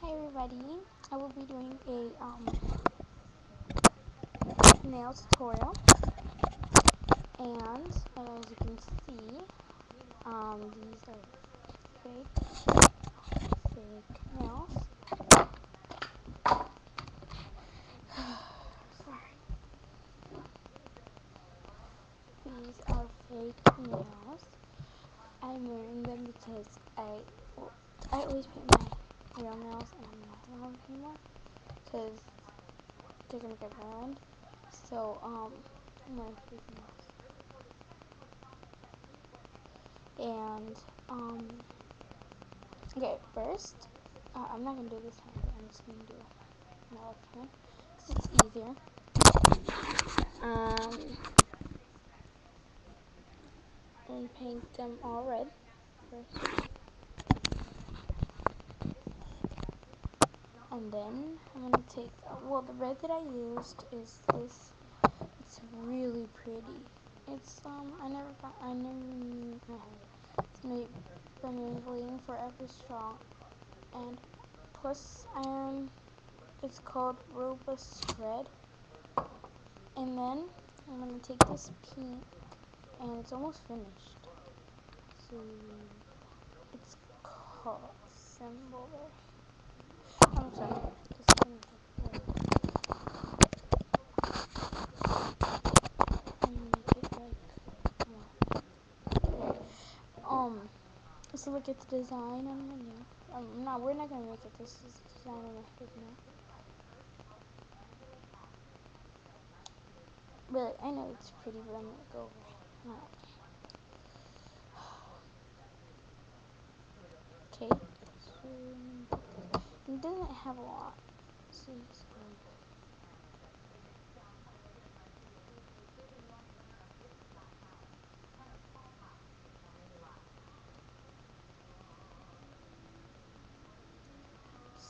Hi everybody, I will be doing a nail tutorial, and as you can see, these are fake nails. Sorry. These are fake nails. I'm wearing them because I always paint my real nails and I'm not allowed anymore because they're gonna get ruined. So I'm wearing fake nails. And okay, first I'm not gonna do this hand. I'm just gonna do my left hand because it's easier. And paint them all red first. And then I'm gonna take, the red that I used is this. It's really pretty. It's, I never knew I had it. It's made by Maybelline Forever Strong. And plus, it's called Robust Red. And then I'm gonna take this pink, and it's almost finished. So, it's called Symbol there. I'm sorry. Just gonna make it so look at the design on my nail. No, we're not gonna make it. This is the design on my fake nail. But I know it's pretty, but I'm gonna go over it. Okay. So it doesn't have a lot.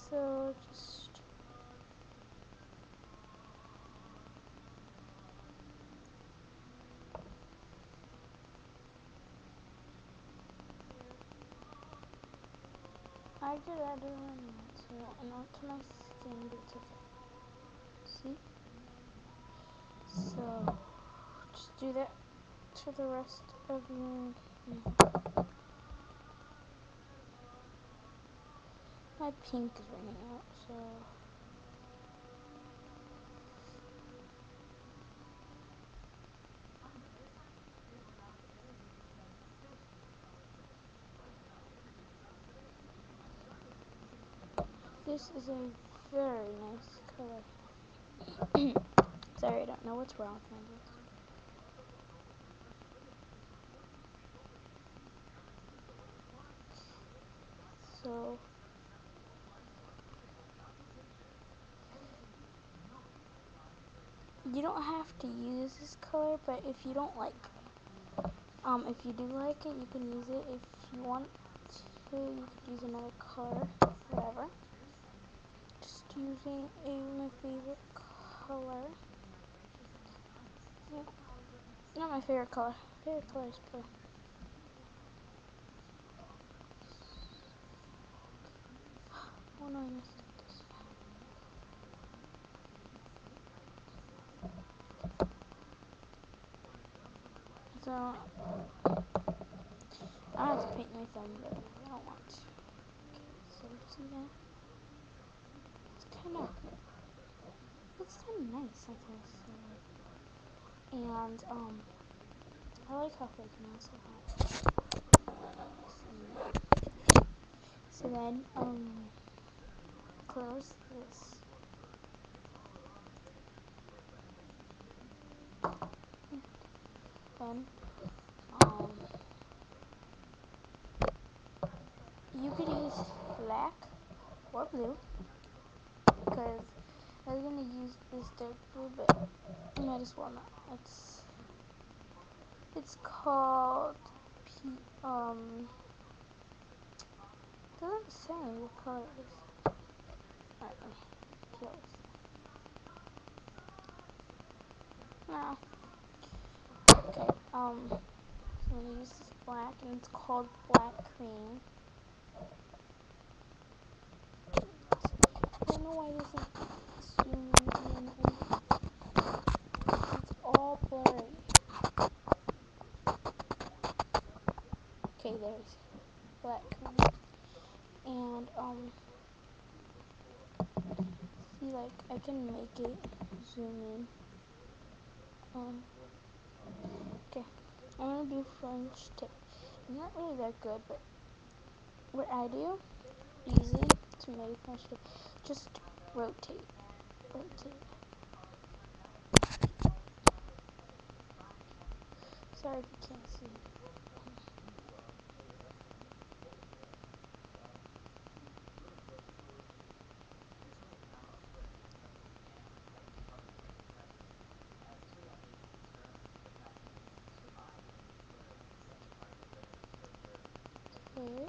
So just I did that so and onto my skin, but it's okay. See? So just do that to the rest of your nail. My pink is running out, so this is a very nice color. Sorry, I don't know what's wrong with my nails. So you don't have to use this color, but if you don't like if you do like it, you can use it. If you want to, you could use another color, whatever. Just using my favorite color. No, not my favorite color. Favorite color is blue. Oh no, I messed up this. So I have to paint my thumb, but I don't want to. Okay, so see that? It's kind of nice sometimes. And I like how fake nails are. So then close this. Then you could use black or blue, because I was gonna use this dark blue, but I might as well not. It's called doesn't say what color it is. Alright, let me peel this. No. Okay, I'm gonna use this black, and it's called Black Cream. why it isn't zooming in and it's all blurry. Okay, there's black coming. And see, like, I can make it zoom in. Okay, I'm gonna do French tip. I'm not really that good, but what I do, easy to make French tip, just rotate. Sorry if you can't see. Okay,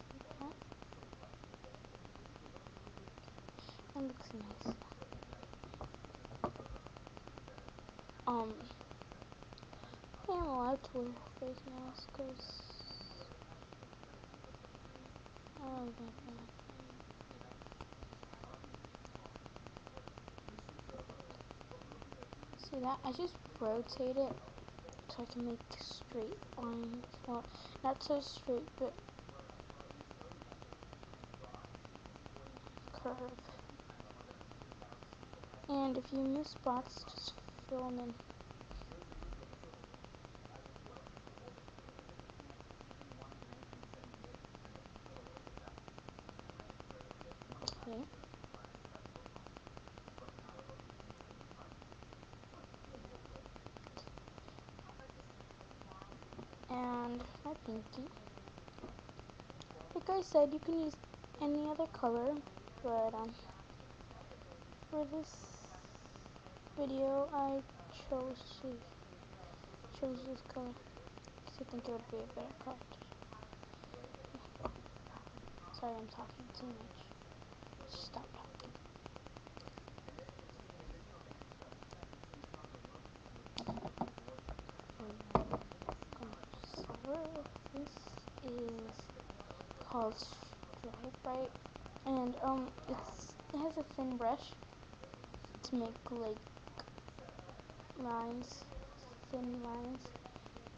see that? That looks nice. I am allowed to wear face masks because I don't like that. See that? I just rotate it so I can make straight lines. Well, not so straight, but curve. And if you miss spots, just fill them in. Okay. And my pinky. Like I said, you can use any other color, but for this video, I chose this color because I think it would be a better color. Sorry, I'm talking too much. Stop talking. This is called Stripe, right? And it has a thin brush to make like lines, thin lines,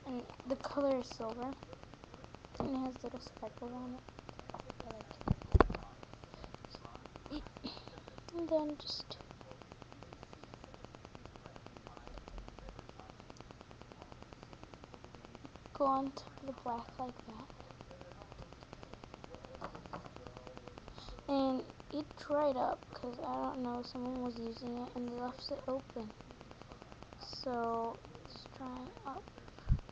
and the color is silver, and it has little speckles on it. I like it. And then just go on top of the black like that. And it dried up because I don't know, someone was using it and they left it open. So it's drying up,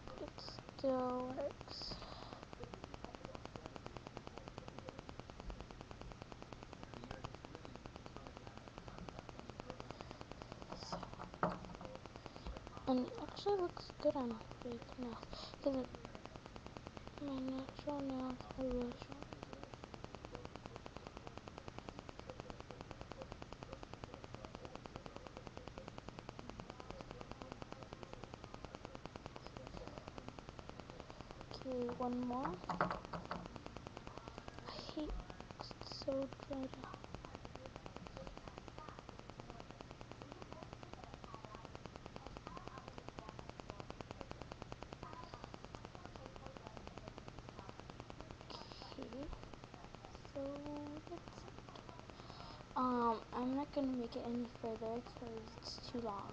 but it still works. And it actually looks good on fake nails because my natural nails are really sharp. Okay, one more. I hate it's so dried out. Okay, so that's it. I'm not gonna make it any further because it's too long.